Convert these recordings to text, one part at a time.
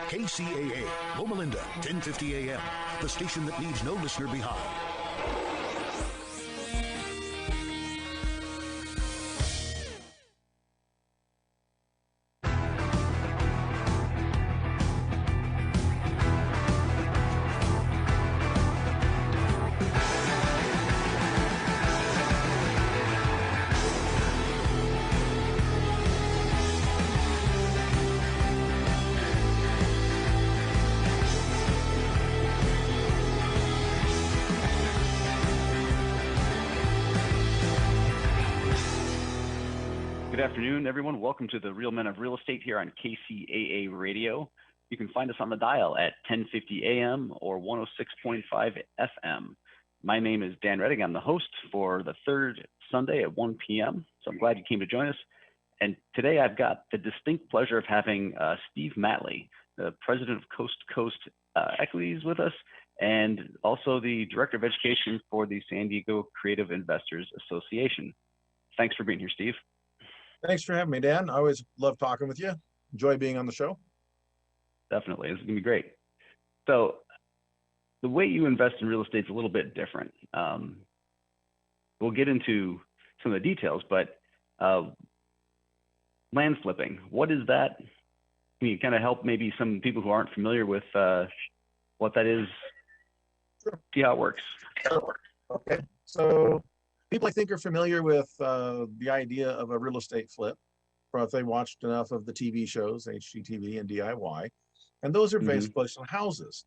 KCAA, Loma Linda, 1050 AM, the station that leaves no listener behind. Good afternoon, everyone. Welcome to the Real Men of Real Estate here on KCAA Radio. You can find us on the dial at 1050 AM or 106.5 FM. My name is Dan Redding. I'm the host for the third Sunday at 1 p.m. So I'm glad you came to join us. And today I've got the distinct pleasure of having Steve Matley, the president of Coast to Coast Equities, with us, and also the director of education for the San Diego Creative Investors Association. Thanks for being here, Steve. Thanks for having me, Dan. I always love talking with you. Enjoy being on the show. Definitely. This is going to be great. So the way you invest in real estate is a little bit different. We'll get into some of the details, but land flipping, what is that? Can you kind of help maybe some people who aren't familiar with what that is? Sure. See how it works. Okay. So people I think are familiar with the idea of a real estate flip, or if they watched enough of the TV shows, HGTV and DIY, and those are basically on houses.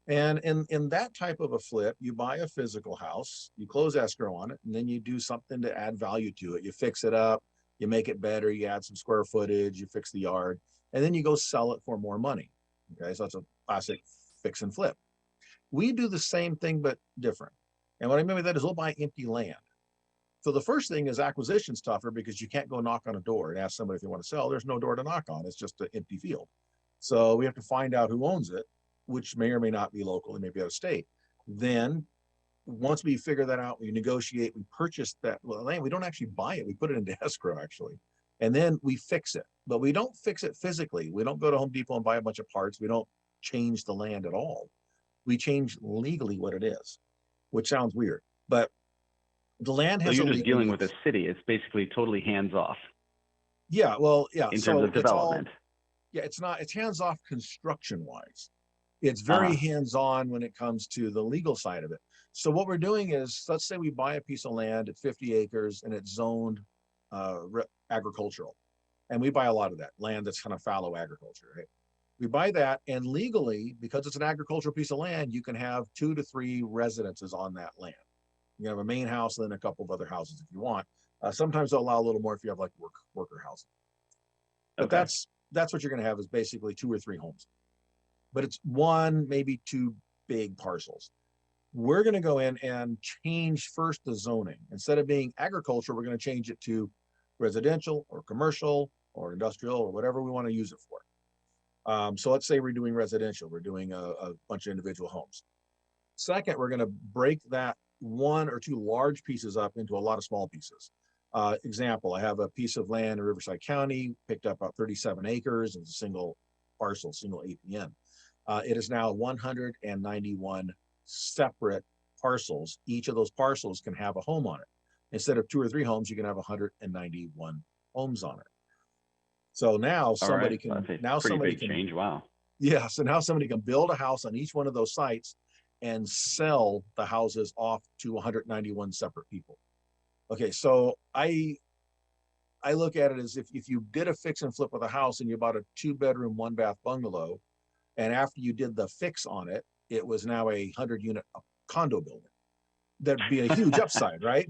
And in that type of a flip, you buy a physical house, you close escrow on it, and then you do something to add value to it. You fix it up, you make it better, you add some square footage, you fix the yard, and then you go sell it for more money. Okay, so that's a classic fix and flip. We do the same thing, but different. And what I mean by that is we'll buy empty land. So the first thing is acquisition's tougher because you can't go knock on a door and ask somebody if they want to sell. There's no door to knock on. It's just an empty field. So we have to find out who owns it, which may or may not be local. It may be out of state. Then once we figure that out, we negotiate, we purchase that land. We don't actually buy it. We put it into escrow, actually. And then we fix it. But we don't fix it physically. We don't go to Home Depot and buy a bunch of parts. We don't change the land at all. We change legally what it is, which sounds weird. But the land has. So you're just dealing with a city. It's basically totally hands off. Yeah, well, yeah. In terms of development. It's hands off construction wise. It's very hands on when it comes to the legal side of it. So what we're doing is, let's say we buy a piece of land at 50 acres and it's zoned agricultural. And we buy a lot of that land that's kind of fallow agriculture, right? We buy that, and legally, because it's an agricultural piece of land, you can have 2 to 3 residences on that land. You have a main house and then a couple of other houses if you want. Sometimes they'll allow a little more if you have like worker housing. But okay. That's what you're going to have is basically 2 or 3 homes. But it's 1, maybe 2 big parcels. We're going to go in and change first the zoning. Instead of being agriculture, we're going to change it to residential or commercial or industrial or whatever we want to use it for. So let's say we're doing residential. We're doing a bunch of individual homes. Second, we're going to break that 1 or 2 large pieces up into a lot of small pieces. Example, I have a piece of land in Riverside County, picked up about 37 acres. It's a single parcel, single APN. It is now 191 separate parcels. Each of those parcels can have a home on it. Instead of 2 or 3 homes, you can have 191 homes on it. So now somebody can change. Wow. Yeah. So now somebody can build a house on each one of those sites and sell the houses off to 191 separate people. Okay. So I look at it as if you did a fix and flip with a house and you bought a 2-bedroom, 1-bath bungalow, and after you did the fix on it, it was now a 100-unit condo building. That'd be a huge upside, right?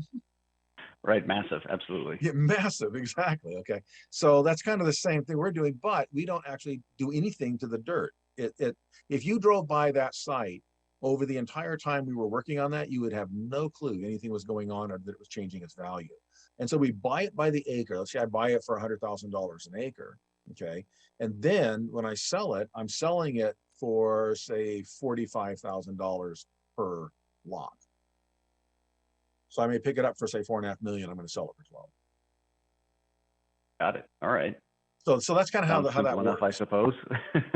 Right, massive, absolutely. Yeah, massive, exactly. Okay, so that's kind of the same thing we're doing, but we don't actually do anything to the dirt. If you drove by that site over the entire time we were working on that, you would have no clue anything was going on or that it was changing its value. And so we buy it by the acre. Let's say I buy it for $100,000 an acre, okay? And then when I sell it, I'm selling it for, say, $45,000 per lot. So I may pick it up for, say, $4.5 million. I'm going to sell it for 12. Got it. All right. So that's kind of Sounds how that simple enough, I works. suppose.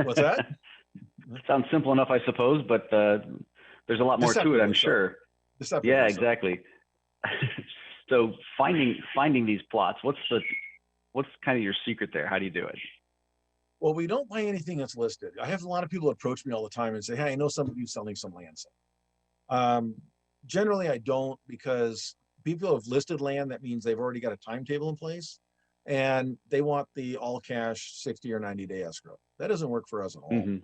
What's that? Sounds simple enough, I suppose, but there's a lot more to it, I'm Deceptively so. sure. Yeah, Deceptively so. exactly. So finding these plots, what's kind of your secret there? How do you do it? Well, we don't buy anything that's listed. I have a lot of people approach me all the time and say, "Hey, I know some of you selling some land." Um, Generally, I don't, because people have listed land. That means they've already got a timetable in place, and they want the all cash 60 or 90-day escrow. That doesn't work for us at all. Hmm.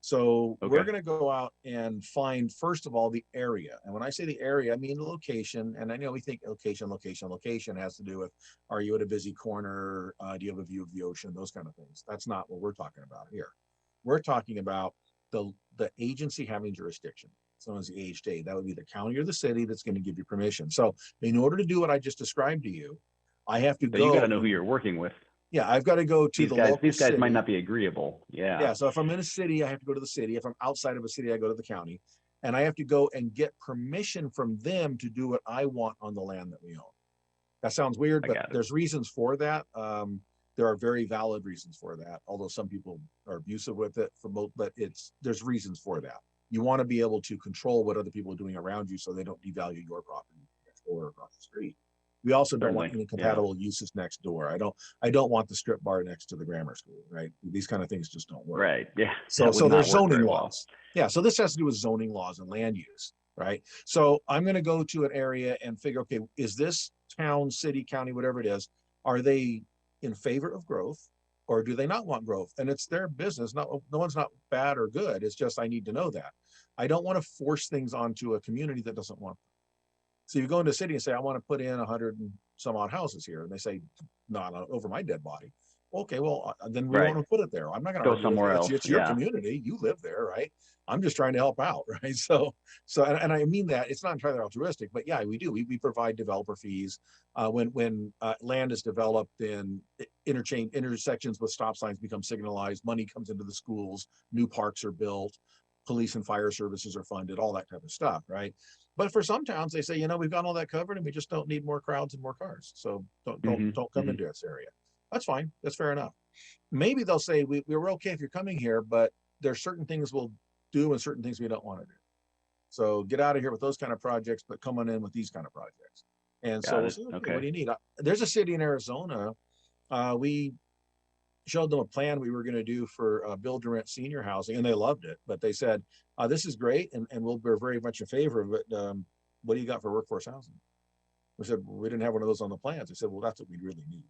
So we're Okay. going to go out and find, first of all, the area. And when I say the area, I mean the location. And I know we think location has to do with, are you at a busy corner? Do you have a view of the ocean? Those kind of things. That's not what we're talking about here. We're talking about the agency having jurisdiction. So as the AHJ, that would be the county or the city that's going to give you permission. So in order to do what I just described to you, I have to So you got to go. know who you're working with. Yeah, I've got to go to the local These guys might city. not be agreeable. Yeah. Yeah, so if I'm in a city, I have to go to the city. If I'm outside of a city, I go to the county. And I have to go and get permission from them to do what I want on the land that we own. That sounds weird, I but got it. there's reasons for that. There are very valid reasons for that, although some people are abusive with it. But there's reasons for that. You want to be able to control what other people are doing around you, so they don't devalue your property next door or across the street. We also don't want Certainly. incompatible uses next door. I don't want the strip bar next to the grammar school, right? These kind of things just don't work. Right. Yeah. So That would not there's work zoning very well. laws. Yeah, so this has to do with zoning laws and land use, right? So I'm going to go to an area and figure, okay, is this town, city, county, whatever it is, are they in favor of growth, or do they not want growth? And it's their business. No one's not bad or good. It's just I need to know that. I don't want to force things onto a community that doesn't want them. So you go into a city and say, I want to put in 100 and some odd houses here. And they say, no, not over my dead body. Okay, well, then we Right. won't put it there. I'm not going to Go argue with somewhere you. else. It's your Yeah. community. You live there, right? I'm just trying to help out, right? And I mean that it's not entirely altruistic, but yeah, we do. We provide developer fees when land is developed and intersections with stop signs become signalized. Money comes into the schools. New parks are built. Police and fire services are funded. All that type of stuff, right? But for some towns, they say, we've got all that covered, and we just don't need more crowds and more cars. So don't come into this area. That's fine. That's fair enough. Maybe they'll say we're okay if you're coming here, but there's certain things we'll do and certain things we don't want to do. So get out of here with those kind of projects, but come on in with these kind of projects. And so we'll say, okay, what do you need? There's a city in Arizona. We showed them a plan we were going to do for build to rent senior housing, and they loved it. But they said, this is great, and we're very much in favor of it. What do you got for workforce housing? We said, we didn't have one of those on the plans. They said, well, that's what we really need.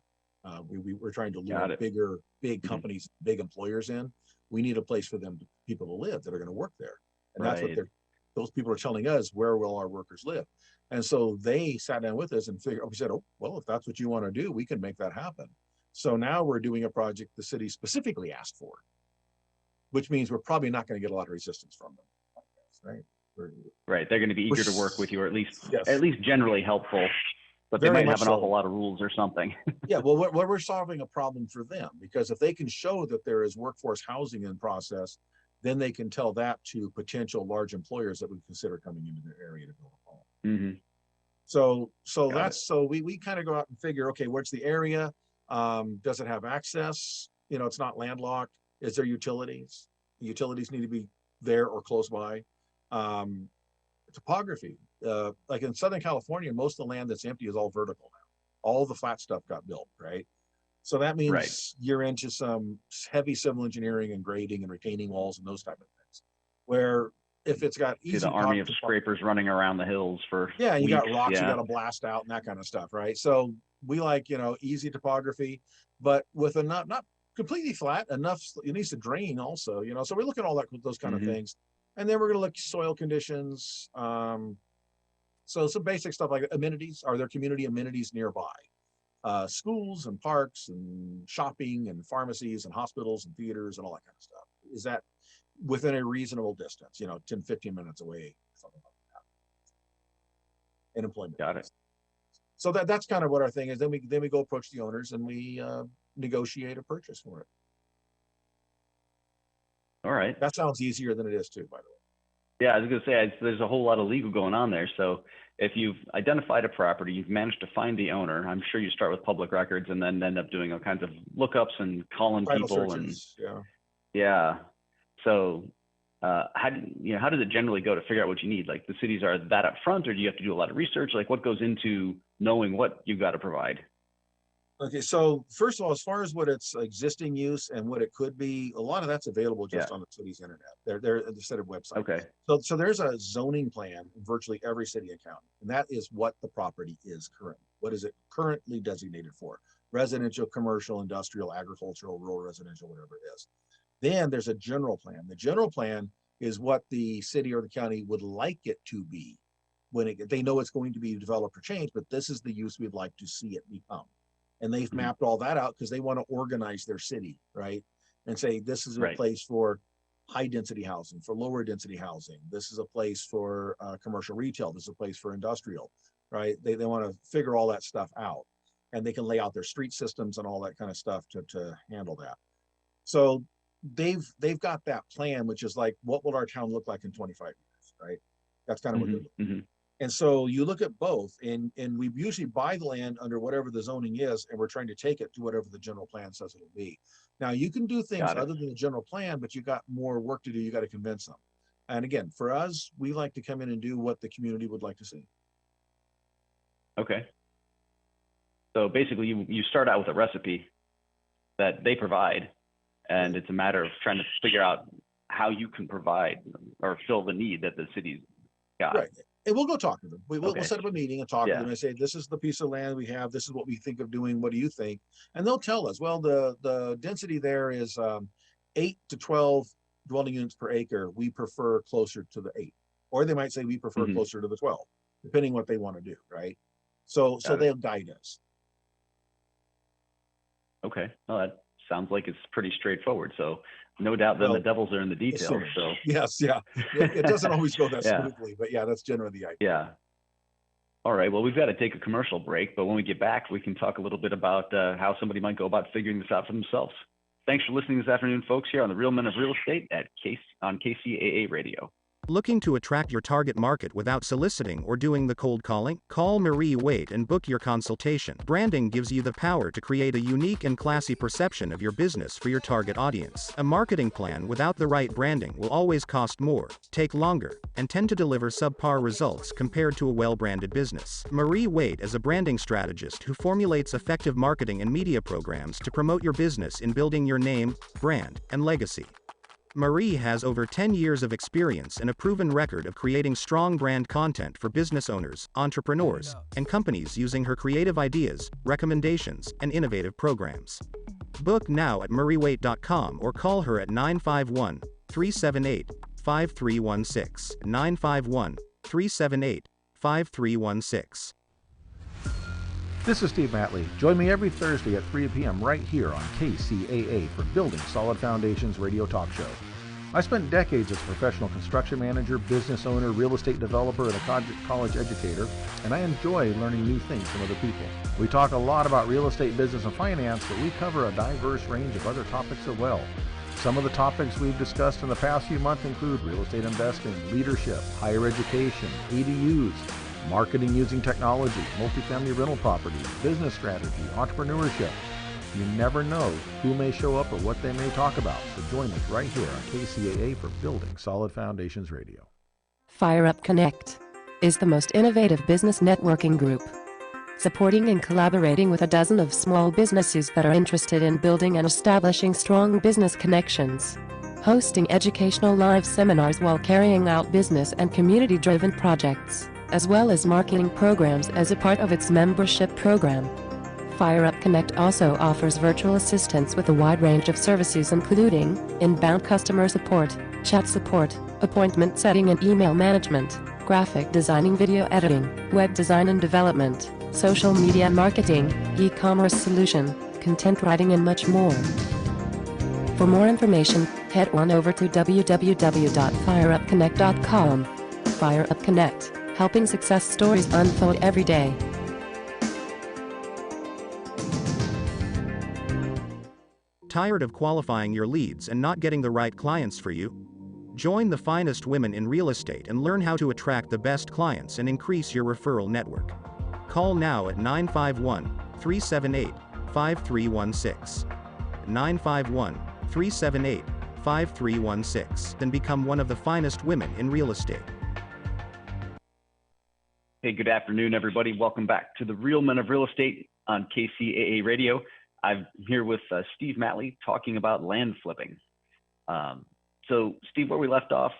We're trying to lure big companies, big employers in. We need a place for people to live that are going to work there. And that's what those people are telling us, where will our workers live? And so they sat down with us and we said, oh, well, if that's what you want to do, we can make that happen. So now we're doing a project the city specifically asked for, which means we're probably not going to get a lot of resistance from them. Right? Right. They're going to be eager to work with you, or at least generally helpful. But Very they might have an so. awful lot of rules or something. Yeah, well, we're solving a problem for them, because if they can show that there is workforce housing in process, then they can tell that to potential large employers that would consider coming into their area to build a home. Mm-hmm. So we kind of go out and figure, okay, what's the area? Does it have access? It's not landlocked. Is there utilities? The utilities need to be there or close by. Topography, like in Southern California, most of the land that's empty is all vertical now. All the flat stuff got built, right? So that means you're into some heavy civil engineering and grading and retaining walls and those type of things. Where if it's got easy, the army of scrapers running around the hills for you weeks. got rocks you got to blast out and that kind of stuff, right? So we like easy topography, but with a not completely flat enough. It needs to drain also, So we look at all those kind of things. And then we're going to look at soil conditions. So some basic stuff like amenities. Are there community amenities nearby? Schools and parks and shopping and pharmacies and hospitals and theaters and all that kind of stuff. Is that within a reasonable distance, 10, 15 minutes away, something like that. And employment. Got it. So that's kind of what our thing is. Then we go approach the owners and we negotiate a purchase for it. All right. That sounds easier than it is too, by the way. Yeah, I was going to say, there's a whole lot of legal going on there. So if you've identified a property, you've managed to find the owner, I'm sure you start with public records and then end up doing all kinds of lookups and calling Title people. And searches, yeah. yeah. So how does it generally go to figure out what you need? Like, the cities are that up front, or do you have to do a lot of research? Like, what goes into knowing what you've got to provide? Okay, so first of all, as far as what its existing use and what it could be, a lot of that's available Yeah. just on the city's internet. They're a set of websites. Okay. So there's a zoning plan in virtually every city and county, and that is what the property is currently. What is it currently designated for? Residential, commercial, industrial, agricultural, rural, residential, whatever it is. Then there's a general plan. The general plan is what the city or the county would like it to be when they know it's going to be developed or changed, but this is the use we'd like to see it become. And they've mapped all that out because they want to organize their city, right? And say, this is a place for high density housing, for lower density housing. This is a place for commercial retail. This is a place for industrial, right? They want to figure all that stuff out, and they can lay out their street systems and all that kind of stuff to handle that. So they've got that plan, which is like, what will our town look like in 25 years, right? That's kind of what they're looking. And so you look at both, and we usually buy the land under whatever the zoning is, and we're trying to take it to whatever the general plan says it'll be. Now, you can do things other than the general plan, but you got more work to do. You got to convince them. And again, for us, we like to come in and do what the community would like to see. Okay. So basically, you start out with a recipe that they provide, and it's a matter of trying to figure out how you can provide or fill the need that the city's got. Right. And we'll go talk to them. We'll set up a meeting and talk to them and say, this is the piece of land we have. This is what we think of doing. What do you think? And they'll tell us, well, the density there is 8 to 12 dwelling units per acre. We prefer closer to the 8. Or they might say we prefer closer to the 12, depending what they want to do, right? So they'll guide us. Okay. Well, that sounds like it's pretty straightforward. So no doubt then the devils are in the details. So yes, yeah. It doesn't always go that smoothly, but yeah, that's generally the idea. Yeah. All right. Well, we've got to take a commercial break, but when we get back, we can talk a little bit about how somebody might go about figuring this out for themselves. Thanks for listening this afternoon, folks, here on the Real Men of Real Estate on KCAA Radio. Looking to attract your target market without soliciting or doing the cold calling? Call Marie Waite and book your consultation. Branding gives you the power to create a unique and classy perception of your business for your target audience. A marketing plan without the right branding will always cost more, take longer, and tend to deliver subpar results compared to a well-branded business. Marie Waite is a branding strategist who formulates effective marketing and media programs to promote your business in building your name, brand, and legacy. Marie has over 10 years of experience and a proven record of creating strong brand content for business owners, entrepreneurs, and companies using her creative ideas, recommendations, and innovative programs. Book now at mariewaite.com or call her at 951-378-5316, 951-378-5316. This is Steve Matley. Join me every Thursday at 3 p.m. right here on KCAA for Building Solid Foundations radio talk show. I spent decades as a professional construction manager, business owner, real estate developer, and a college educator, and I enjoy learning new things from other people. We talk a lot about real estate, business, and finance, but we cover a diverse range of other topics as well. Some of the topics we've discussed in the past few months include real estate investing, leadership, higher education, ADUs, marketing using technology, multifamily rental properties, business strategy, entrepreneurship. You never know who may show up or what they may talk about, so join us right here on KCAA for Building Solid Foundations Radio. Fire Up Connect is the most innovative business networking group, supporting and collaborating with a dozen of small businesses that are interested in building and establishing strong business connections, hosting educational live seminars while carrying out business and community-driven projects, as well as marketing programs as a part of its membership program. Fire Up Connect also offers virtual assistance with a wide range of services including inbound customer support, chat support, appointment setting and email management, graphic designing, video editing, web design and development, social media marketing, e-commerce solution, content writing and much more. For more information, head on over to www.fireupconnect.com. Fire Up Connect, helping success stories unfold every day. Tired of qualifying your leads and not getting the right clients for you? Join the finest women in real estate and learn how to attract the best clients and increase your referral network. Call now at 951-378-5316. 951-378-5316 and become one of the finest women in real estate. Hey, good afternoon, everybody. Welcome back to the Real Men of Real Estate on KCAA Radio. I'm here with Steve Matley talking about land flipping. So, Steve, where we left off,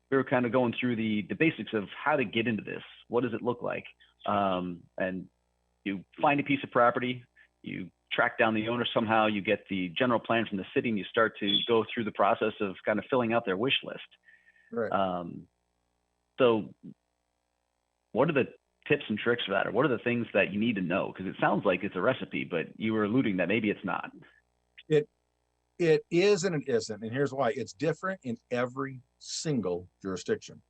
we were kind of going through the basics of how to get into this. What does it look like? And you find a piece of property, you track down the owner somehow, you get the general plan from the city, and you start to go through the process of kind of filling out their wish list. Right. So what are the tips and tricks for that? Or what are the things that you need to know? Because it sounds like it's a recipe, but you were alluding that maybe it's not. It is and it isn't, and here's why. It's different in every single jurisdiction.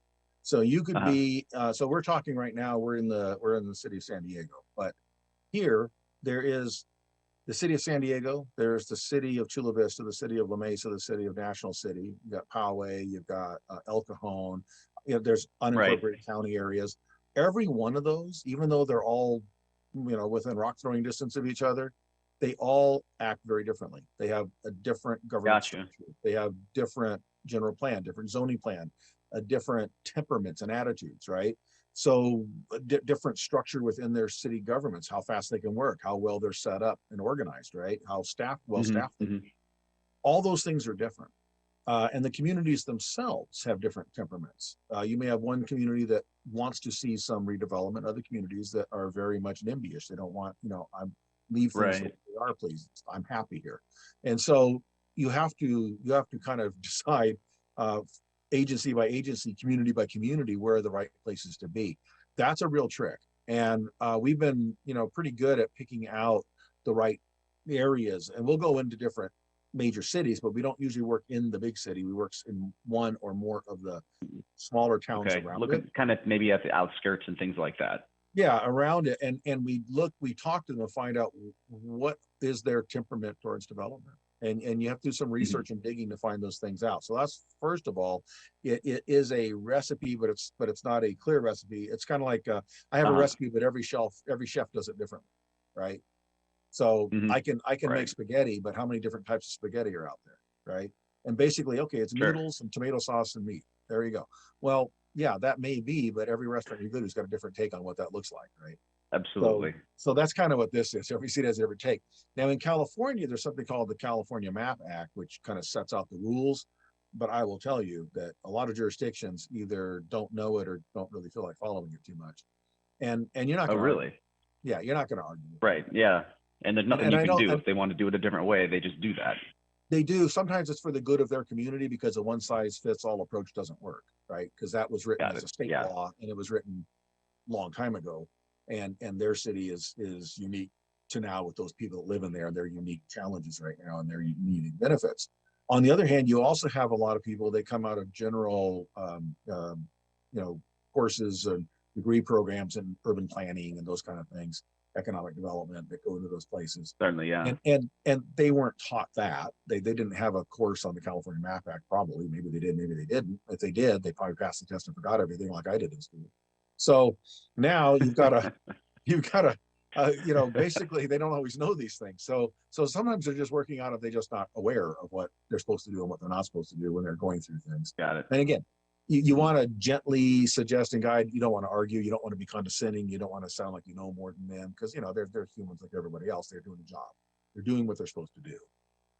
So you could be. So we're talking right now. We're in the city of San Diego, but here there is the city of San Diego. There's the city of Chula Vista, the city of La Mesa, the city of National City. You got Poway. You've got El Cajon. There's unincorporated county areas. Every one of those, even though they're all within rock throwing distance of each other, they all act very differently. They have a different government structure. They have different general plan, different zoning plan, different temperaments and attitudes, right? So different structure within their city governments, how fast they can work, how well they're set up and organized, right? How staffed. All those things are different. And the communities themselves have different temperaments. You may have one community that wants to see some redevelopment, other communities that are very much NIMBY-ish. They don't want, leave things the way they are, please. I'm happy here. And so you have to kind of decide agency by agency, community by community, where are the right places to be. That's a real trick. And we've been, pretty good at picking out the right areas. And we'll go into different major cities, but we don't usually work in the big city. We work in one or more of the smaller towns around Looking it. kind of maybe at the outskirts and things like that. Yeah, around it. And we talk to them to find out what is their temperament towards development. And you have to do some research and digging to find those things out. So that's, first of all, it is a recipe, but it's not a clear recipe. It's kind of like I have a recipe, but every chef does it differently, right? So I can make spaghetti, but how many different types of spaghetti are out there, right? And basically, okay, it's noodles and tomato sauce and meat. There you go. Well, yeah, that may be, but every restaurant you go to has got a different take on what that looks like, right? Absolutely. So that's kind of what this is. Every city has a different take. Now in California, there's something called the California Map Act, which kind of sets out the rules. But I will tell you that a lot of jurisdictions either don't know it or don't really feel like following it too much. And you're not going to really? Yeah, you're not going to argue. Right. Yeah. And there's nothing you can do if they want to do it a different way. They just do that. They do. Sometimes it's for the good of their community, because a one-size-fits-all approach doesn't work, right? Because that was written as a state law, and it was written a long time ago. And their city is unique to now with those people that live in there and their unique challenges right now and their unique benefits. On the other hand, you also have a lot of people that come out of general, courses and degree programs in urban planning and those kind of things, economic development, that go into those places. Certainly, yeah. And they weren't taught that. They didn't have a course on the California Map Act, probably. Maybe they did, maybe they didn't. If they did, they probably passed the test and forgot everything like I did in school. So now you've got to, basically they don't always know these things. So sometimes they're just working out if they're just not aware of what they're supposed to do and what they're not supposed to do when they're going through things. Got it. And again, you want to gently suggest and guide. You don't want to argue. You don't want to be condescending. You don't want to sound like you know more than them, because they're humans like everybody else. They're doing the job. They're doing what they're supposed to do.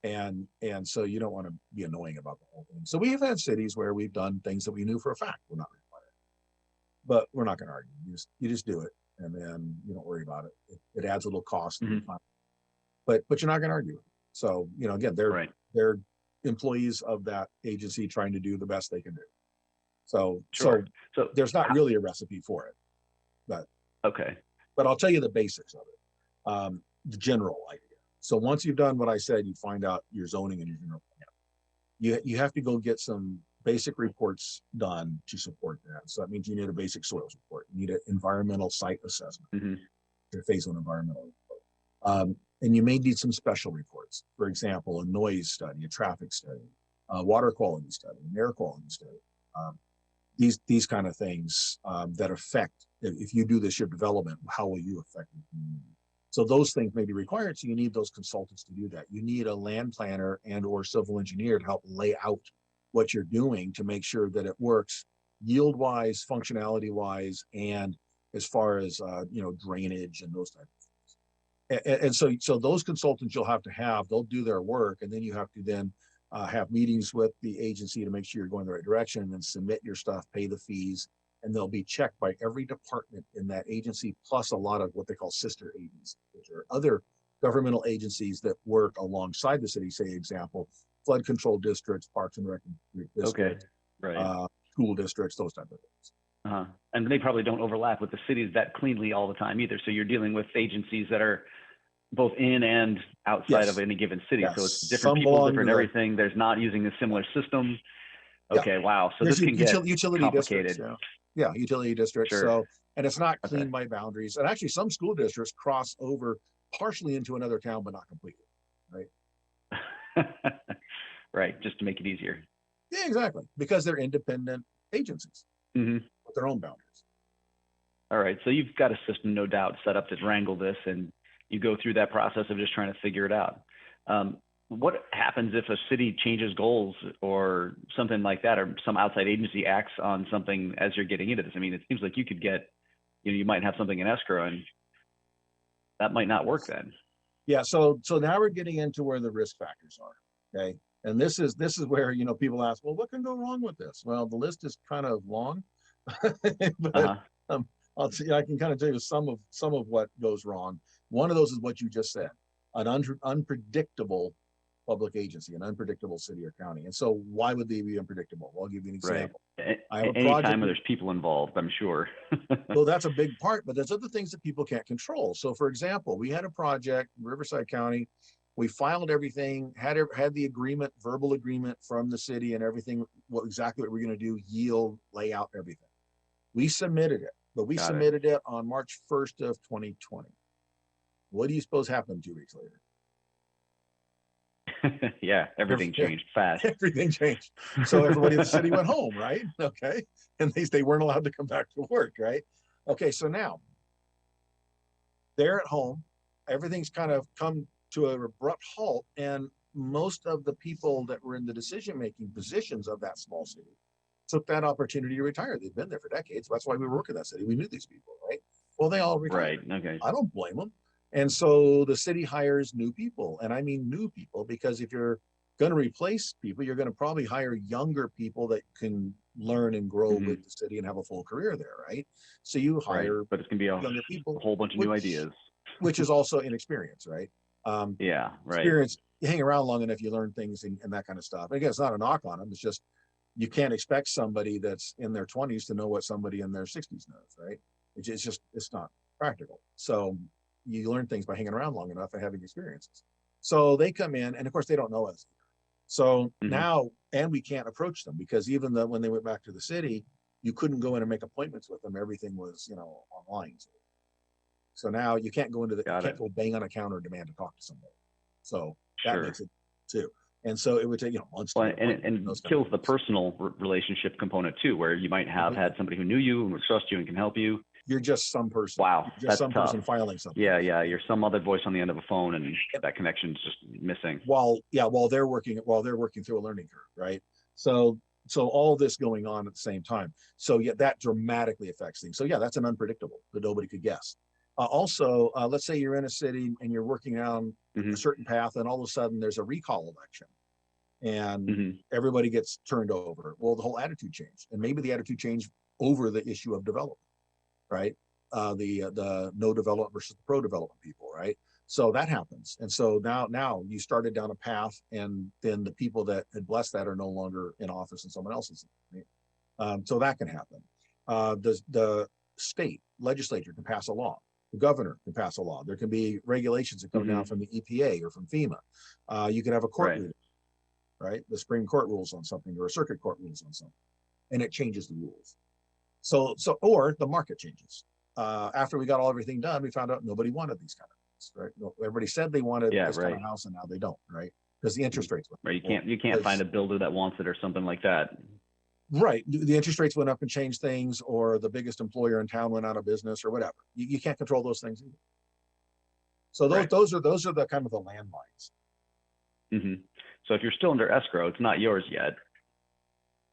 And so you don't want to be annoying about the whole thing. So we have had cities where we've done things that we knew for a fact were not required. But we're not going to argue. You just do it, and then you don't worry about it. It adds a little cost, but you're not going to argue. So again, they're employees of that agency trying to do the best they can do. So there's not really a recipe for it, but I'll tell you the basics of it, the general idea. So once you've done what I said, you find out your zoning and your general plan. You have to go get some basic reports done to support that. So that means you need a basic soils report. You need an environmental site assessment, your phase one environmental report. And you may need some special reports. For example, a noise study, a traffic study, water quality study, an air quality study. These kind of things that affect, if you do this ship development, how will you affect the community? So those things may be required. So you need those consultants to do that. You need a land planner and or civil engineer to help lay out what you're doing to make sure that it works yield wise, functionality wise, and as far as drainage and those types of things. And so those consultants you'll have, they'll do their work, and then you have to then have meetings with the agency to make sure you're going the right direction, and then submit your stuff, pay the fees, and they'll be checked by every department in that agency, plus a lot of what they call sister agencies, which are other governmental agencies that work alongside the city. Say, example, flood control districts, parks and rec districts, right. School districts, those type of things. And they probably don't overlap with the cities that cleanly all the time either. So you're dealing with agencies that are both in and outside of any given city. Yes. So it's different people, different everything. There's not using a similar system. Okay, wow. So this can get utility complicated. Districts, utility districts. Sure. So, and it's not clean by boundaries. And actually some school districts cross over partially into another town, but not completely, right? Right, just to make it easier. Yeah, exactly. Because they're independent agencies with their own boundaries. All right, so you've got a system, no doubt, set up to wrangle this, and you go through that process of just trying to figure it out. What happens if a city changes goals or something like that, or some outside agency acts on something as you're getting into this? I mean, it seems like you could get, you might have something in escrow, and that might not work then. Yeah, so now we're getting into where the risk factors are, okay? And this is where, people ask, well, what can go wrong with this? Well, the list is kind of long, but I can kind of tell you some of what goes wrong. One of those is what you just said, an unpredictable public agency, an unpredictable city or county. And so why would they be unpredictable? Well, I'll give you an example. Right. I have a Anytime project where there's people involved, I'm sure. Well, that's a big part, but there's other things that people can't control. So for example, we had a project in Riverside County. We filed everything, had the agreement, verbal agreement from the city and everything, exactly what we're going to do, yield, layout, everything. We submitted it, but we submitted it on March 1st of 2020. What do you suppose happened 2 weeks later? Yeah, everything changed fast. Everything changed. So everybody in the city went home, right? Okay. And they weren't allowed to come back to work, right? Okay, so now they're at home. Everything's kind of come to an abrupt halt. And most of the people that were in the decision-making positions of that small city took that opportunity to retire. They've been there for decades. That's why we were working in that city. We knew these people, right? Well, they all retired. Right, okay. I don't blame them. And so the city hires new people. And I mean new people, because if you're going to replace people, you're going to probably hire younger people that can learn and grow with the city and have a full career there, right? So you hire, but it's going to be a younger people, whole bunch of new ideas. Which is also inexperience, right? Yeah, right. Experience, you hang around long enough, you learn things and that kind of stuff. And again, it's not a knock on them. It's just, you can't expect somebody that's in their 20s to know what somebody in their 60s knows, right? It's not practical. So you learn things by hanging around long enough and having experiences. So they come in, and of course they don't know us. So now, and we can't approach them, because even though when they went back to the city, you couldn't go in and make appointments with them. Everything was, online. So now you can't go into you can't go bang on a counter and demand to talk to somebody. So that makes it too. And so it would take, months. Well, and kills the personal relationship component too, where you might have had somebody who knew you and would trust you and can help you. You're just some person. Wow, that's some tough. person filing something. Yeah, you're some other voice on the end of a phone, and that connection's just missing. While they're working through a learning curve, right? So all this going on at the same time. So yeah, that dramatically affects things. So yeah, that's an unpredictable that nobody could guess. Also, let's say you're in a city and you're working down a certain path, and all of a sudden there's a recall election, and everybody gets turned over. Well, the whole attitude changed, and maybe the attitude changed over the issue of development, right? The no development versus the pro development people, right? So that happens, and so now you started down a path, and then the people that had blessed that are no longer in office, and someone else is. Right? So that can happen. The state legislature can pass a law. The governor can pass a law. There can be regulations that come down from the EPA or from FEMA. You can have a court ruling, right? The Supreme Court rules on something, or a circuit court rules on something, and it changes the rules. So or the market changes. After we got everything done, we found out nobody wanted these kind of things, right? Everybody said they wanted this kind of house, and now they don't, right? because the interest rates went up. Right. You can't find a builder that wants it or something like that. Right. The interest rates went up and changed things, or the biggest employer in town went out of business or whatever. You can't control those things either. So those are the kind of the landmines. Mm-hmm. So if you're still under escrow, it's not yours yet.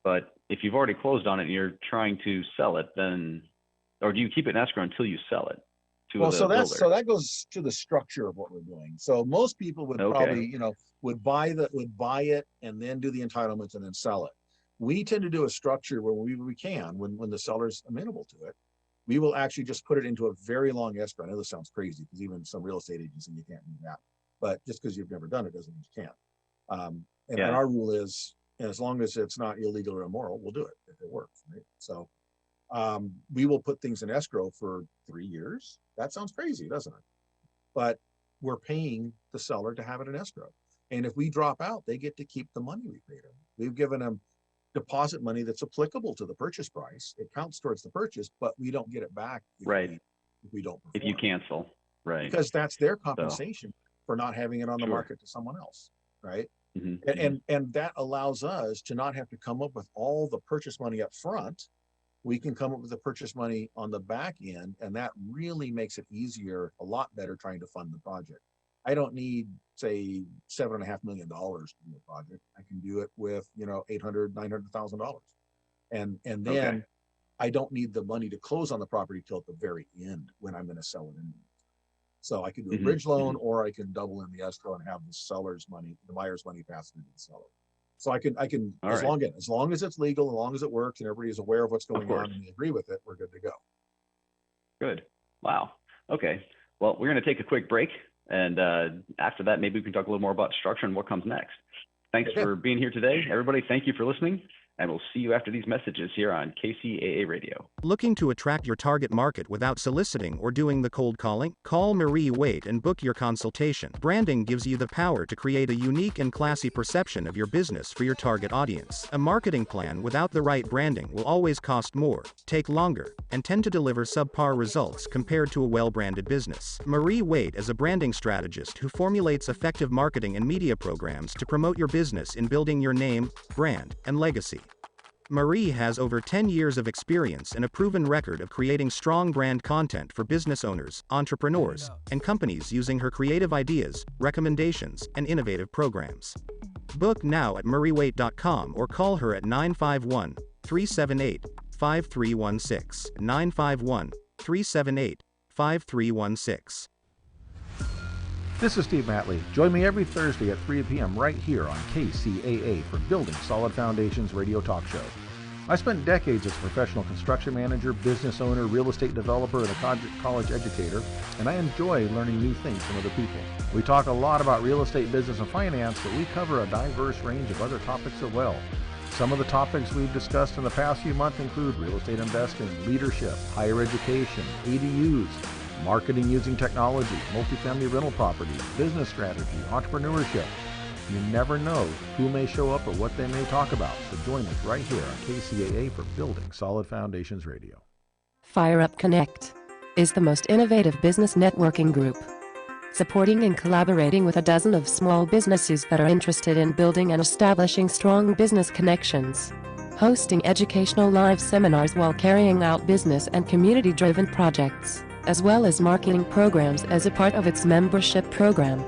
But if you've already closed on it and you're trying to sell it, then, or do you keep it in escrow until you sell it to the builder? So that goes to the structure of what we're doing. So most people would probably, would buy it and then do the entitlements and then sell it. We tend to do a structure where we can, when the seller's amenable to it, we will actually just put it into a very long escrow. I know this sounds crazy because even some real estate agents say you can't do that, but just because you've never done it doesn't mean you can't. And our rule is, as long as it's not illegal or immoral, we'll do it if it works. Right? So we will put things in escrow for 3 years. That sounds crazy, doesn't it? But we're paying the seller to have it in escrow. And if we drop out, they get to keep the money we paid them. We've given them deposit money that's applicable to the purchase price. It counts towards the purchase, but we don't get it back if we don't perform. If you cancel, right? Because that's their compensation for not having it on the market to someone else, right? Mm-hmm. And that allows us to not have to come up with all the purchase money up front. We can come up with the purchase money on the back end, and that really makes it easier, a lot better, trying to fund the project. I don't need, say, $7.5 million to do a project. I can do it with, $800,000, $900,000. And then I don't need the money to close on the property till at the very end when I'm going to sell it. So I can do a bridge loan, or I can double in the escrow and have the seller's money, the buyer's money passed to the seller. So I can as long as it's legal, as long as it works and everybody is aware of what's going on and they agree with it, we're good to go. Good. Wow. Okay. Well, we're going to take a quick break. And after that, maybe we can talk a little more about structure and what comes next. Thanks for being here today. Everybody, thank you for listening. And we'll see you after these messages here on KCAA Radio. Looking to attract your target market without soliciting or doing the cold calling? Call Marie Waite and book your consultation. Branding gives you the power to create a unique and classy perception of your business for your target audience. A marketing plan without the right branding will always cost more, take longer, and tend to deliver subpar results compared to a well-branded business. Marie Waite is a branding strategist who formulates effective marketing and media programs to promote your business in building your name, brand, and legacy. Marie has over 10 years of experience and a proven record of creating strong brand content for business owners, entrepreneurs, and companies using her creative ideas, recommendations, and innovative programs. Book now at mariewaite.com or call her at 951-378-5316, 951-378-5316. This is Steve Matley. Join me every Thursday at 3 p.m. right here on KCAA for Building Solid Foundations Radio Talk Show. I spent decades as a professional construction manager, business owner, real estate developer, and a college educator, and I enjoy learning new things from other people. We talk a lot about real estate, business, and finance, but we cover a diverse range of other topics as well. Some of the topics we've discussed in the past few months include real estate investing, leadership, higher education, ADUs, marketing using technology, multifamily rental properties, business strategy, entrepreneurship. You never know who may show up or what they may talk about, so join us right here on KCAA for Building Solid Foundations Radio. Fire Up Connect is the most innovative business networking group, supporting and collaborating with a dozen of small businesses that are interested in building and establishing strong business connections, hosting educational live seminars while carrying out business and community-driven projects, as well as marketing programs as a part of its membership program.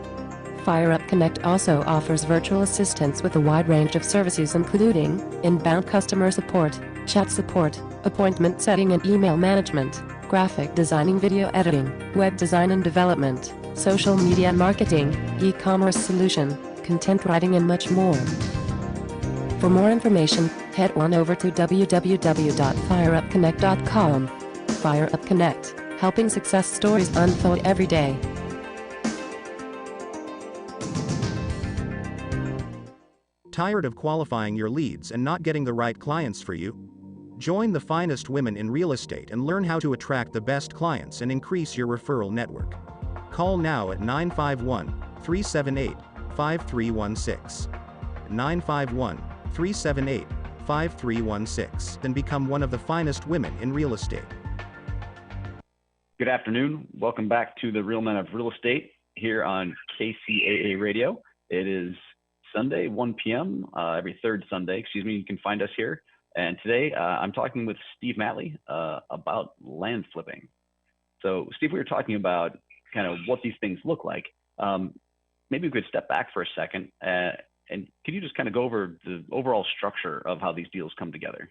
Fire Up Connect also offers virtual assistance with a wide range of services including inbound customer support, chat support, appointment setting and email management, graphic designing, video editing, web design and development, social media marketing, e-commerce solution, content writing and much more. For more information, head on over to www.fireupconnect.com. Fire Up Connect, helping success stories unfold every day. Tired of qualifying your leads and not getting the right clients for you? Join the finest women in real estate and learn how to attract the best clients and increase your referral network. Call now at 951-378-5316. 951-378-5316. Then become one of the finest women in real estate. Good afternoon. Welcome back to the Real Men of Real Estate here on KCAA Radio. It is Sunday, 1 p.m. Every third Sunday, excuse me. You can find us here. And today I'm talking with Steve Matley about land flipping. So Steve, we were talking about kind of what these things look like. Maybe we could step back for a second and can you just kind of go over the overall structure of how these deals come together?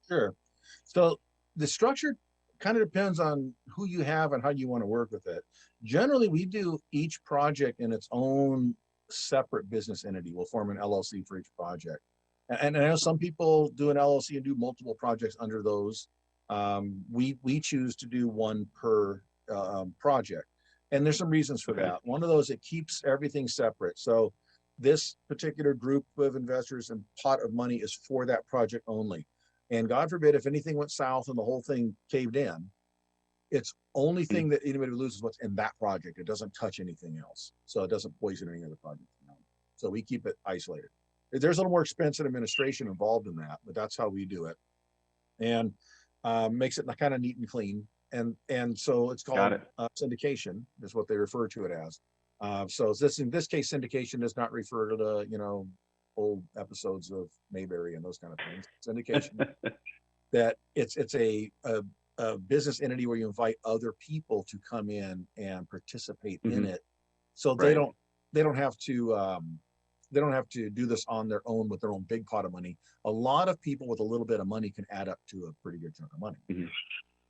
Sure. So the structure kind of depends on who you have and how you want to work with it. Generally, we do each project in its own separate business entity. We'll form an LLC for each project. And I know some people do an LLC and do multiple projects under those. We choose to do one per project. And there's some reasons for that. One of those, it keeps everything separate. So this particular group of investors and pot of money is for that project only. And God forbid, if anything went south and the whole thing caved in, it's only thing that anybody loses what's in that project. It doesn't touch anything else. So it doesn't poison any other project. So we keep it isolated. There's a little more expense and administration involved in that, but that's how we do it. And makes it kind of neat and clean. And so it's called syndication is what they refer to it as. So in this case, syndication does not refer to the, old episodes of Mayberry and those kind of things. Syndication, that it's a business entity where you invite other people to come in and participate in it. So they don't have to do this on their own with their own big pot of money. A lot of people with a little bit of money can add up to a pretty good chunk of money.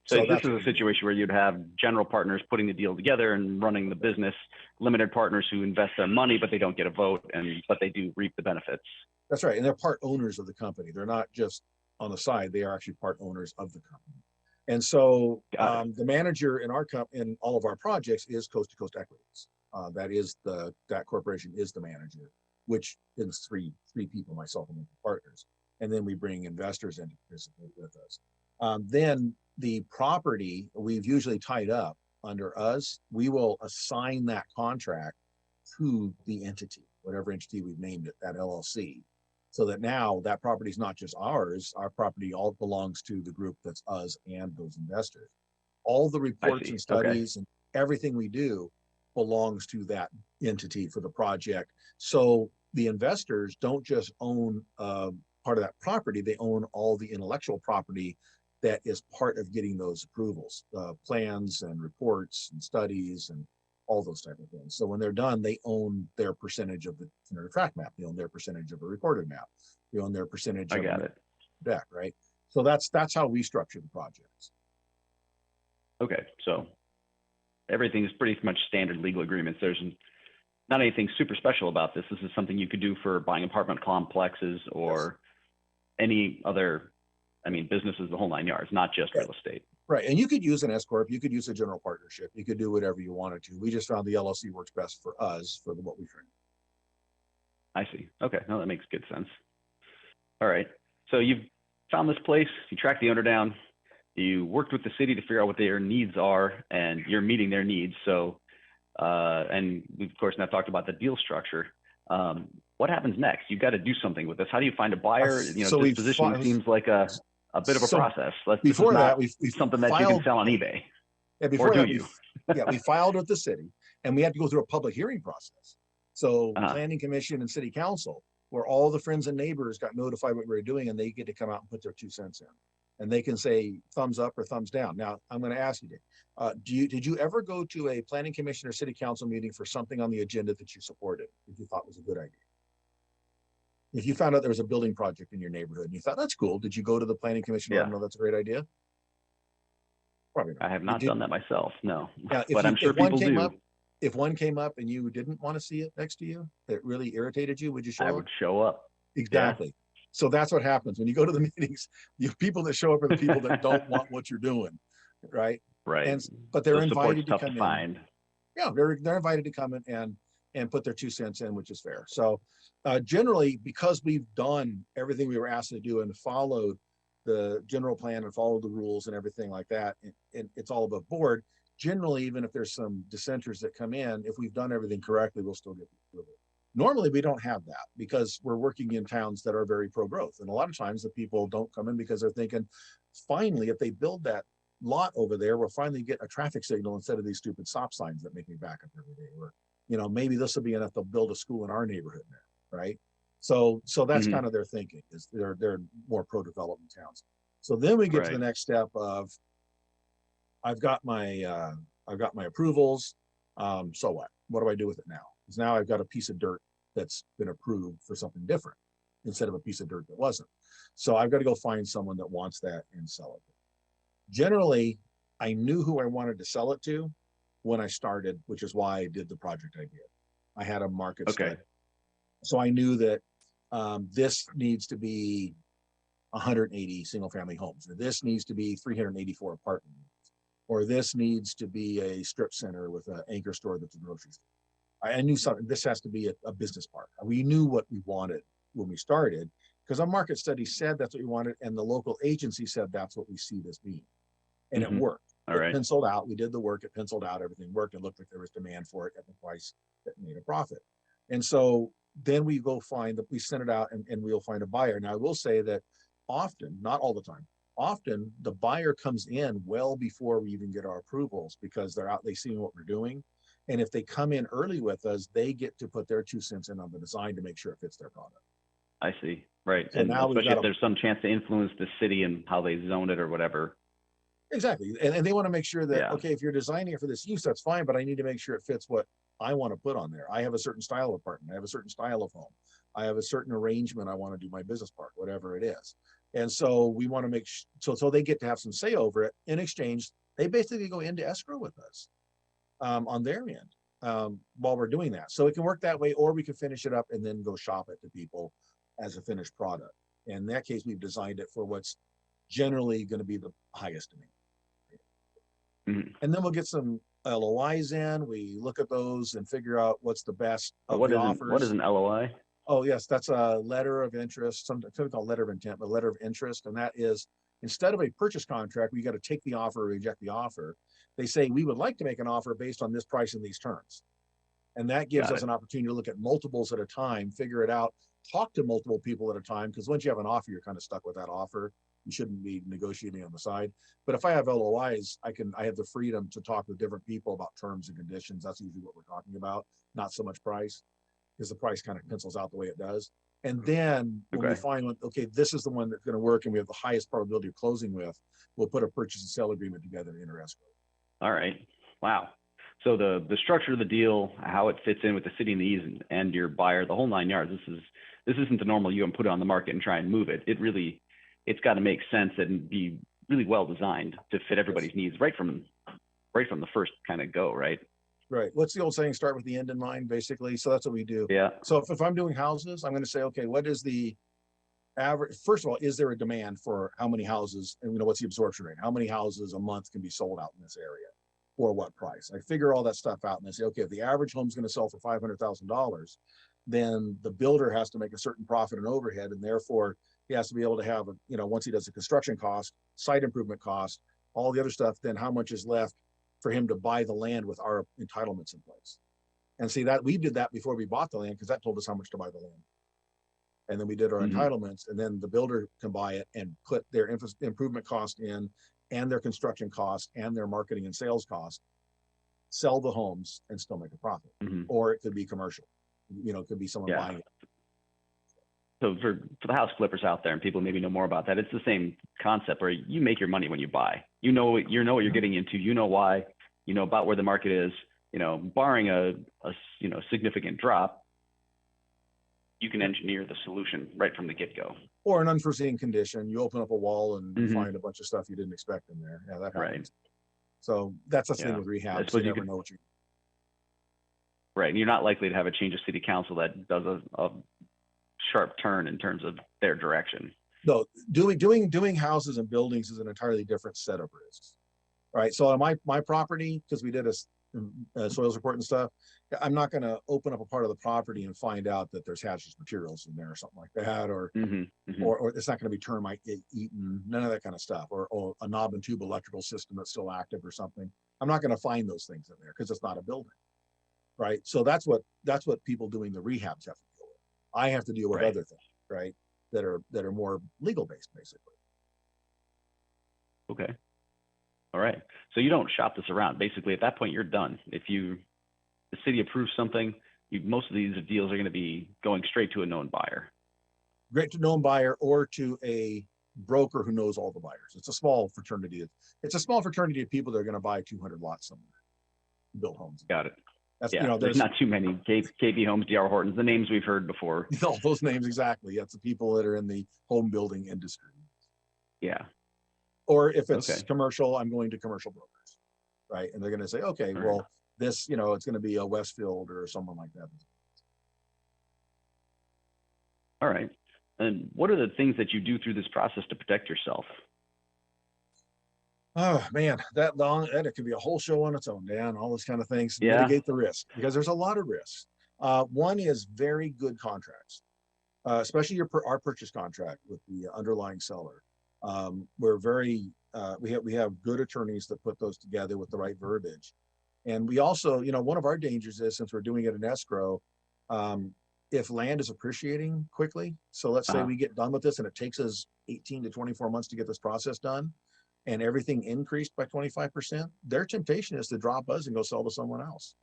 So this is a situation where you'd have general partners putting the deal together and running the business, limited partners who invest their money, but they don't get a vote, but they do reap the benefits. That's right. And they're part owners of the company. They're not just on the side. They are actually part owners of the company. And so the manager in in all of our projects is Coast to Coast Equities. That corporation is the manager, which is three people, myself and my partners. And then we bring investors in to participate with us. Then the property we've usually tied up under us, we will assign that contract to the entity, whatever entity we've named it, that LLC, so that now that property is not just ours. Our property all belongs to the group that's us and those investors. All the reports and studies and everything we do belongs to that entity for the project. So the investors don't just own part of that property, they own all the intellectual property that is part of getting those approvals, plans and reports and studies and all those type of things. So when they're done, they own their percentage of the track map. They own their percentage of a recorded map. They own their percentage of the deck, right? So that's how we structure the projects. Okay, so everything is pretty much standard legal agreements. There's not anything super special about this. This is something you could do for buying apartment complexes or any other, businesses, the whole nine yards, not just real estate. Right. And you could use an S Corp, you could use a general partnership, you could do whatever you wanted to. We just found the LLC works best for us for what we train. I see. Okay. No, that makes good sense. All right. So you've found this place, you tracked the owner down, you worked with the city to figure out what their needs are, and you're meeting their needs. So, and we've of course now talked about the deal structure. What happens next? You've got to do something with this. How do you find a buyer? Dispositioning seems like a bit of a process. Before that, we something that you can sell on eBay. Yeah, before that, we filed with the city, and we had to go through a public hearing process. So planning commission and city council, where all the friends and neighbors got notified what we were doing, and they get to come out and put their 2 cents in, and they can say thumbs up or thumbs down. Now, I'm going to ask you, did you ever go to a planning commission or city council meeting for something on the agenda that you supported, that you thought was a good idea? If you found out there was a building project in your neighborhood and you thought that's cool, did you go to the planning commission and let them know that's a great idea? Probably not. I have not done that myself, no. Yeah, but I'm sure people do. If one came up and you didn't want to see it next to you, that really irritated you, would you show up? I would show up. Exactly. Yeah. So that's what happens when you go to the meetings. You people that show up are the people that don't want what you're doing, right? Right. But they're invited to come in. Find. Yeah, they're invited to come in and put their 2 cents in, which is fair. So generally, because we've done everything we were asked to do and followed the general plan and followed the rules and everything like that, and it's all above board. Generally, even if there's some dissenters that come in, if we've done everything correctly, we'll still get the approval. Normally, we don't have that because we're working in towns that are very pro-growth. And a lot of times the people don't come in because they're thinking, finally, if they build that lot over there, we'll finally get a traffic signal instead of these stupid stop signs that make me back up every day. Or, maybe this will be enough to build a school in our neighborhood now, right? So that's Mhm. kind of their thinking, is they're more pro-development towns. So then we get to the Right. next step of I've got my approvals. So what? What do I do with it now? Because now I've got a piece of dirt that's been approved for something different instead of a piece of dirt that wasn't. So I've got to go find someone that wants that and sell it. Generally, I knew who I wanted to sell it to when I started, which is why I did the project I did. I had a market Okay. study. So I knew that this needs to be 180 single family homes, or this needs to be 384 apartment units, or this needs to be a strip center with an anchor store that's a grocery store. I knew something, this has to be a business park. We knew what we wanted when we started because our market study said that's what we wanted, and the local agency said that's what we see this being. And it Mhm. worked. All It right. penciled out. We did the work, it penciled out, everything worked. It looked like there was demand for it at the price that made a profit. And so then we go find that we send it out and we'll find a buyer. Now I will say that often, not all the time, often the buyer comes in well before we even get our approvals because they're out, they see what we're doing. And if they come in early with us, they get to put their 2 cents in on the design to make sure it fits their product. I see. Right. So And now we've especially got if a there's some chance to influence the city and how they zone it or whatever. exactly. And they want to make sure that, Yeah. okay, if you're designing it for this use, that's fine, but I need to make sure it fits what I want to put on there. I have a certain style of apartment. I have a certain style of home. I have a certain arrangement I want to do my business park, whatever it is. And so we want to make so they get to have some say over it. In exchange, they basically go into escrow with us on their end while we're doing that. So it can work that way, or we can finish it up and then go shop it to people as a finished product. In that case, we've designed it for what's generally going to be the highest demand. Mhm. And then we'll get some LOIs in. We look at those and figure out what's the best of What the is offers. an LOI? Oh, yes, that's a letter of interest, sometimes called letter of intent, but letter of interest. And that is instead of a purchase contract, we got to take the offer or reject the offer. They say, we would like to make an offer based on this price and these terms. And that gives Got us it. an opportunity to look at multiples at a time, figure it out, talk to multiple people at a time. Because once you have an offer, you're kind of stuck with that offer. You shouldn't be negotiating on the side. But if I have LOIs, I have the freedom to talk with different people about terms and conditions. That's usually what we're talking about, not so much price, because the price kind of pencils out the way it does. And then when we Okay. find one, okay, this is the one that's going to work and we have the highest probability of closing with, we'll put a purchase and sale agreement together in enter escrow. All right. Wow. So the structure of the deal, how it fits in with the city needs and your buyer, the whole 9 yards. This isn't the normal you and put it on the market and try and move it. It's got to make sense and be really well designed to fit everybody's needs right from the first kind of go, right? Right. What's the old saying? Start with the end in mind, basically. So that's what we do. Yeah. So if I'm doing houses, I'm going to say, okay, what is the average? First of all, is there a demand for how many houses, and what's the absorption rate? How many houses a month can be sold out in this area, or what price? I figure all that stuff out, and I say, okay, if the average home's going to sell for $500,000, then the builder has to make a certain profit and overhead, and therefore he has to be able to have once he does the construction cost, site improvement cost, all the other stuff, then how much is left for him to buy the land with our entitlements in place. And see that we did that before we bought the land because that told us how much to buy the land. And then we did our entitlements, and then the builder can buy it and put their improvement cost in and their construction cost and their marketing and sales cost, sell the homes and still make a profit. Or it could be commercial. It could be someone buying it. So for the house flippers out there and people maybe know more about that, it's the same concept where you make your money when you buy. You know what you're getting into. You know why. You know about where the market is. Barring a significant drop, you can engineer the solution right from the get-go. Or an unforeseen condition. You open up a wall and you find a bunch of stuff you didn't expect in there. Yeah, that happens. Right. So that's the thing with rehab. I suppose you never know what you. Right, and you're not likely to have a change of city council that does a sharp turn in terms of their direction. No, doing houses and buildings is an entirely different set of risks, right? So on my property, because we did a soils report and stuff, I'm not going to open up a part of the property and find out that there's hazardous materials in there or something like that, or it's not going to be termite eaten, none of that kind of stuff, or a knob and tube electrical system that's still active or something. I'm not going to find those things in there because it's not a building, right? So that's what people doing the rehabs have to deal with. I have to deal with other things, right? That are more legal based, basically. Okay. All right. So you don't shop this around. Basically, at that point, you're done. If the city approves something, most of these deals are going to be going straight to a known buyer. Great to known buyer or to a broker who knows all the buyers. It's a small fraternity. It's a small fraternity of people that are going to buy 200 lots somewhere, build homes. Got it. That's, yeah, there's not too many. KB Homes, D.R. Hortons, the names we've heard before. all those names, exactly. That's the people that are in the home building industry. Yeah. Or if it's commercial, I'm going to commercial brokers, right? And they're going to say, okay, well, this, it's going to be a Westfield or someone like that. All right. And what are the things that you do through this process to protect yourself? Oh man, that could be a whole show on its own, Dan. All those kind of things. Yeah. Mitigate the risk, because there's a lot of risks. One is very good contracts, especially our purchase contract with the underlying seller. We're very we have good attorneys that put those together with the right verbiage. And we also, one of our dangers is, since we're doing it in escrow, if land is appreciating quickly, so let's say we get done with this and it takes us 18 to 24 months to get this process done, and everything increased by 25%, their temptation is to drop us and go sell to someone else.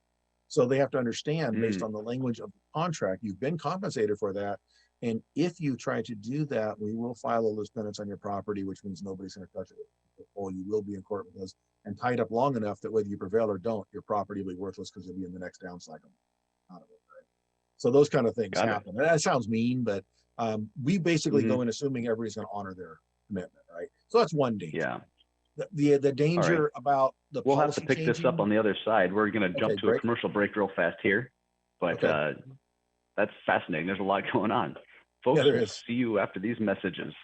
So they have to understand, based on the language of the contract, you've been compensated for that. And if you try to do that, we will file a loose penance on your property, which means nobody's going to touch it. Or you will be in court with us and tied up long enough that whether you prevail or don't, your property will be worthless because you'll be in the next down cycle. So those kind of things happen. And that sounds mean, but we basically go in assuming everybody's going to honor their commitment, right? So that's one danger. Yeah. The danger about the we'll have to pick this up on the other side. We're going to jump to a commercial break real fast here, but that's fascinating. There's a lot going on. Folks, we'll see you after these messages.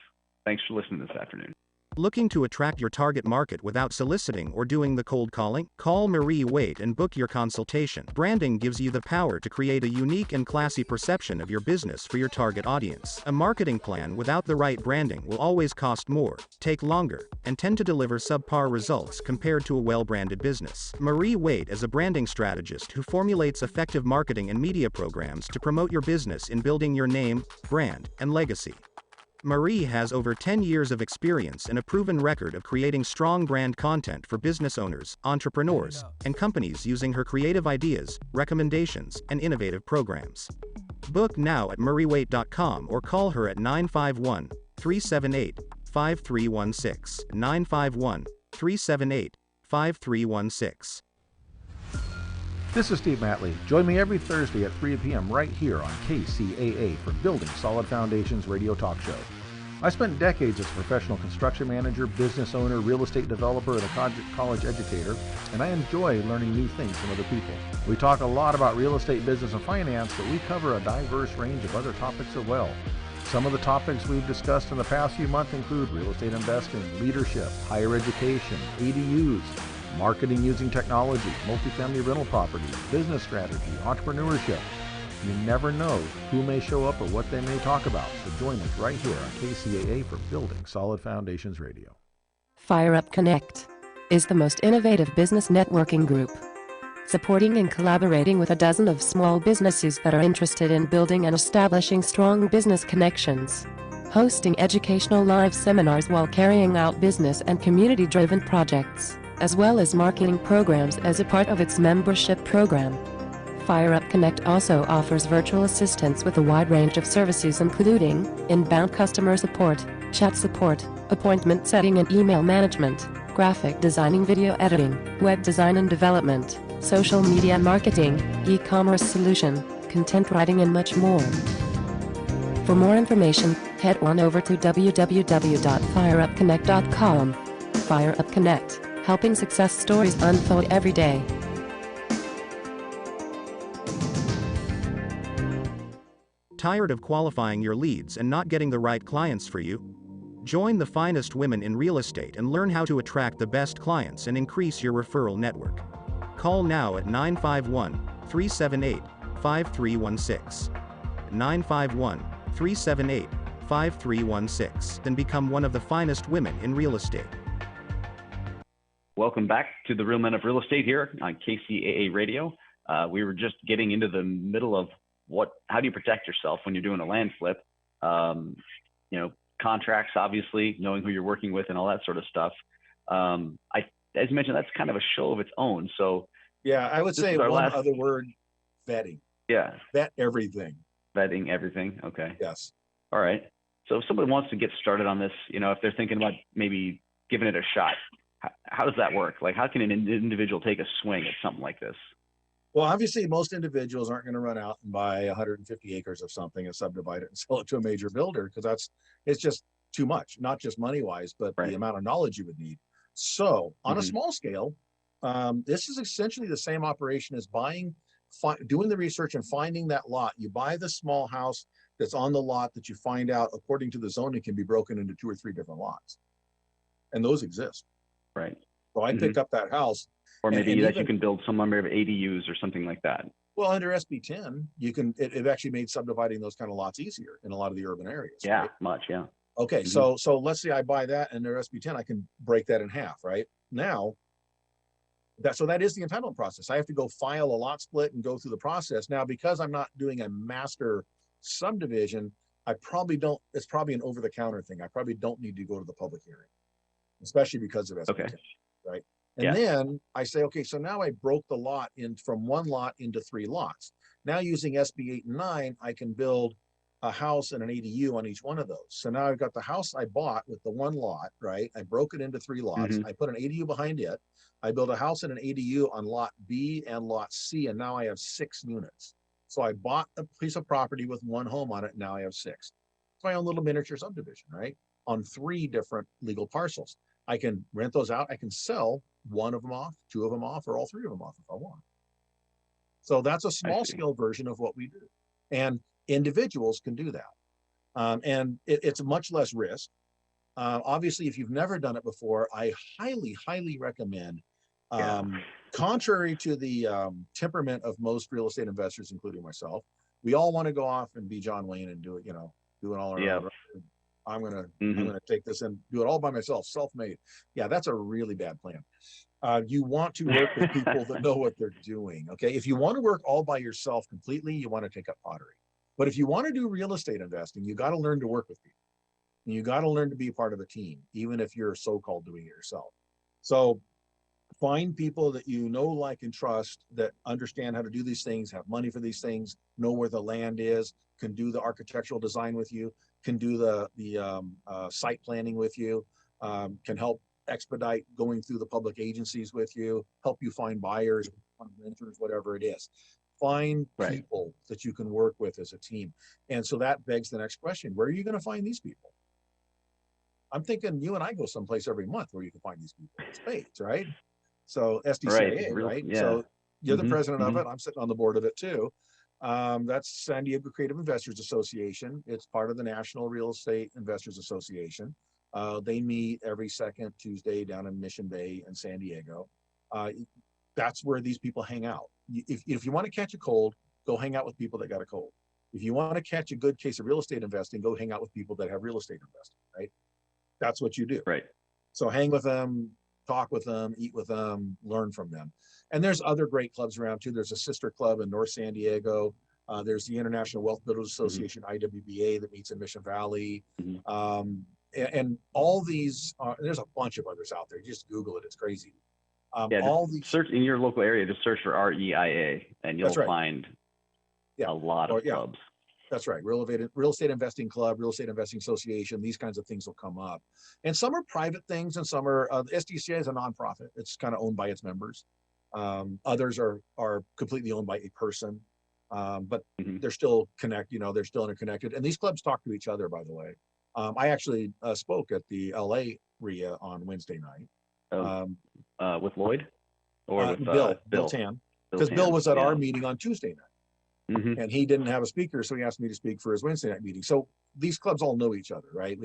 Thanks for listening this afternoon. Looking to attract your target market without soliciting or doing the cold calling? Call Marie Waite and book your consultation. Branding gives you the power to create a unique and classy perception of your business for your target audience. A marketing plan without the right branding will always cost more, take longer, and tend to deliver subpar results compared to a well-branded business. Marie Waite is a branding strategist who formulates effective marketing and media programs to promote your business in building your name, brand, and legacy. Marie has over 10 years of experience and a proven record of creating strong brand content for business owners, entrepreneurs, and companies using her creative ideas, recommendations, and innovative programs. Book now at mariewaite.com or call her at 951-378-5316, 951-378-5316. This is Steve Matley. Join me every Thursday at 3 p.m. right here on KCAA for Building Solid Foundations radio talk show. I spent decades as a professional construction manager, business owner, real estate developer, and a college educator, and I enjoy learning new things from other people. We talk a lot about real estate, business, and finance, but we cover a diverse range of other topics as well. Some of the topics we've discussed in the past few months include real estate investing, leadership, higher education, ADUs, marketing using technology, multifamily rental properties, business strategy, entrepreneurship. You never know who may show up or what they may talk about, so join us right here on KCAA for Building Solid Foundations Radio. Fire Up Connect is the most innovative business networking group, supporting and collaborating with a dozen of small businesses that are interested in building and establishing strong business connections, hosting educational live seminars while carrying out business and community-driven projects, as well as marketing programs as a part of its membership program. Fire Up Connect also offers virtual assistance with a wide range of services including inbound customer support, chat support, appointment setting and email management, graphic designing, video editing, web design and development, social media marketing, e-commerce solution, content writing, and much more. For more information, head on over to www.fireupconnect.com. Fire Up Connect, helping success stories unfold every day. Tired of qualifying your leads and not getting the right clients for you? Join the finest women in real estate and learn how to attract the best clients and increase your referral network. Call now at 951-378-5316. 951-378-5316 and become one of the finest women in real estate. Welcome back to the Real Men of Real Estate here on KCAA Radio. We were just getting into the middle of how do you protect yourself when you're doing a land flip? Contracts, obviously, knowing who you're working with and all that sort of stuff. As you mentioned, that's kind of a show of its own. So yeah, I would say one other word: vetting. Yeah. vet everything. Vetting everything. Okay. Yes. All right. So if somebody wants to get started on this, if they're thinking about maybe giving it a shot, how does that work? Like, how can an individual take a swing at something like this? Well, obviously, most individuals aren't going to run out and buy 150 acres of something and subdivide it and sell it to a major builder, because it's just too much, not just money wise, but Right. the amount of knowledge you would need. So on a Mhm. small scale, this is essentially the same operation as doing the research and finding that lot. You buy the small house that's on the lot that you find out, according to the zoning, can be broken into 2 or 3 different lots. And those exist. Right. So I pick up that house. Or maybe and that even, you can build some number of ADUs or something like that. well, under SB 10, it actually made subdividing those kind of lots easier in a lot of the urban areas. Yeah, right? much, yeah. Okay, so let's say I buy that and under SB 10, I can break that in half, right? Now, that is the entitlement process. I have to go file a lot split and go through the process. Now, because I'm not doing a master subdivision, it's probably an over-the-counter thing. I probably don't need to go to the public hearing, especially because of SB 10, right? And then I say, okay, so now I broke the lot from 1 lot into 3 lots. Now using SB 8 and 9, I can build a house and an ADU on each one of those. So now I've got the house I bought with the 1 lot, right? I broke it into 3 lots. I put an ADU behind it. I built a house and an ADU on lot B and lot C, and now I have 6 units. So I bought a piece of property with 1 home on it. And now I have 6. It's my own little miniature subdivision, right? On 3 different legal parcels. I can rent those out. I can sell 1 of them off, 2 of them off, or all 3 of them off if I want. So that's a small scale version of what we do. And individuals can do that. And it's much less risk. Obviously, if you've never done it before, I highly, highly recommend, contrary to the temperament of most real estate investors, including myself, we all want to go off and be John Wayne and do it, do it all around. I'm gonna take this and do it all by myself, self-made. Yeah, that's a really bad plan. You want to work with people that know what they're doing. Okay, if you want to work all by yourself completely, you want to take up pottery. But if you want to do real estate investing, you got to learn to work with people. And you got to learn to be part of a team, even if you're so-called doing it yourself. So find people that you know, like, and trust, that understand how to do these things, have money for these things, know where the land is, can do the architectural design with you, can do the site planning with you, can help expedite going through the public agencies with you, help you find buyers, renters, whatever it is. Find people that you can work with as a team. And so that begs the next question: where are you going to find these people? I'm thinking you and I go someplace every month where you can find these people in spades, right? So SDCAA, right? Yeah. So you're the president of it. I'm sitting on the board of it too. That's San Diego Creative Investors Association. It's part of the National Real Estate Investors Association. They meet every second Tuesday down in Mission Bay in San Diego. That's where these people hang out. If you want to catch a cold, go hang out with people that got a cold. If you want to catch a good case of real estate investing, go hang out with people that have real estate investing, right? That's what you do. Right. So hang with them, talk with them, eat with them, learn from them. And there's other great clubs around too. There's a sister club in North San Diego. There's the International Wealth Builders Association, IWBA, that meets in Mission Valley. And all these, there's a bunch of others out there. You just Google it, it's crazy. All these, search in your local area, just search for REIA and you'll find a lot of clubs. That's right. Real Estate Investing Club, Real Estate Investing Association, these kinds of things will come up. And some are private things and some are, the SDCA is a nonprofit. It's kind of owned by its members. Others are completely owned by a person, but they're still they're still interconnected. And these clubs talk to each other, by the way. I actually spoke at the LA REIA on Wednesday night. With Lloyd? Or with Bill Tan. Because Bill was at our meeting on Tuesday night. And he didn't have a speaker, so he asked me to speak for his Wednesday night meeting. So these clubs all know each other, right?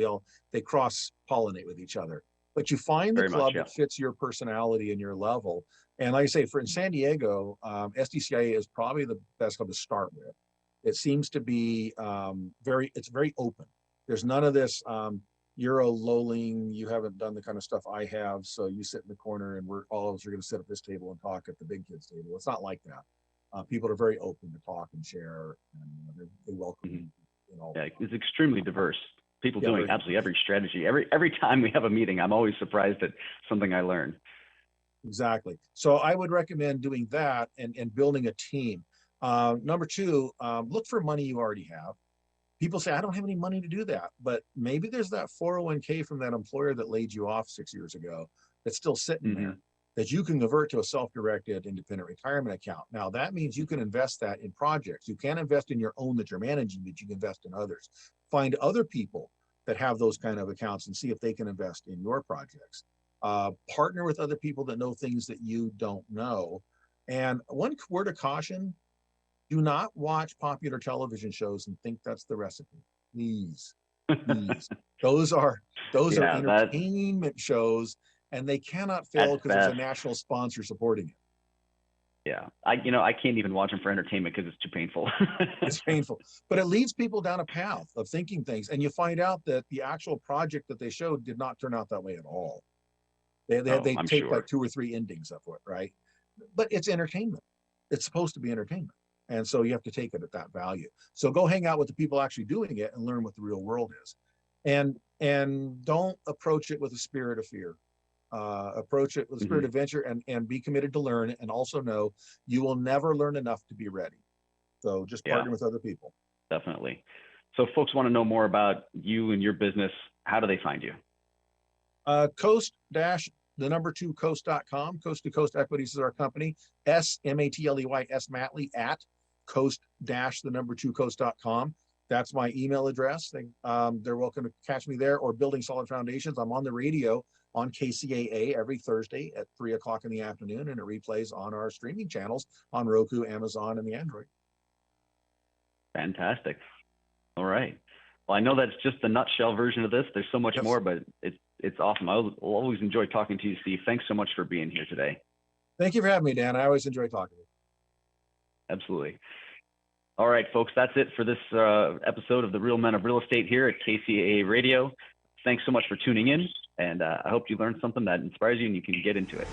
They cross-pollinate with each other. But you find the club that fits your personality and your level. And like I say, in San Diego, SDCIA is probably the best club to start with. It seems to be it's very open. There's none of this you're a lowling, you haven't done the kind of stuff I have, so you sit in the corner and we're all of us are going to sit at this table and talk at the big kids table. It's not like that. People are very open to talk and share, and they welcome you. Yeah, it's extremely diverse. People doing absolutely every strategy. Every time we have a meeting, I'm always surprised at something I learn. Exactly. So I would recommend doing that and building a team. Number two, look for money you already have. People say, I don't have any money to do that. But maybe there's that 401k from that employer that laid you off 6 years ago that's still sitting there that you can convert to a self-directed independent retirement account. Now, that means you can invest that in projects. You can't invest in your own that you're managing, but you can invest in others. Find other people that have those kind of accounts and see if they can invest in your projects. Partner with other people that know things that you don't know. And one word of caution, do not watch popular television shows and think that's the recipe. Please, please. Those are entertainment shows, and they cannot fail because there's a national sponsor supporting it. Yeah, I can't even watch them for entertainment because it's too painful. It's painful, but it leads people down a path of thinking things, and you find out that the actual project that they showed did not turn out that way at all. They take like 2 or 3 endings of it, right? But it's entertainment. It's supposed to be entertainment. And so you have to take it at that value. So go hang out with the people actually doing it and learn what the real world is. And don't approach it with a spirit of fear. Approach it with a spirit of adventure and be committed to learn, and also know you will never learn enough to be ready. So just partner with other people. Definitely. So if folks want to know more about you and your business, how do they find you? Coast-2coast.com. Coast to Coast Equities is our company. SMATLEY, S Matley at coast-2coast.com. That's my email address. They're welcome to catch me there, or Building Solid Foundations. I'm on the radio on KCAA every Thursday at 3 o'clock in the afternoon, and it replays on our streaming channels on Roku, Amazon, and the Android. Fantastic. All right. Well, I know that's just the nutshell version of this. There's so much more, but it's awesome. I'll always enjoy talking to you, Steve. Thanks so much for being here today. Thank you for having me, Dan. I always enjoy talking to you. Absolutely. All right, folks, that's it for this episode of the Real Men of Real Estate here at KCAA Radio. Thanks so much for tuning in, and I hope you learned something that inspires you and you can get into it.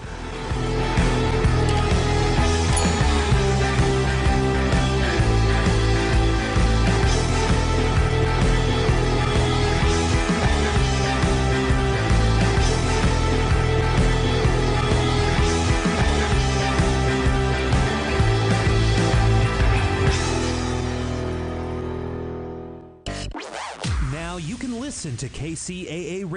Now you can listen to KCAA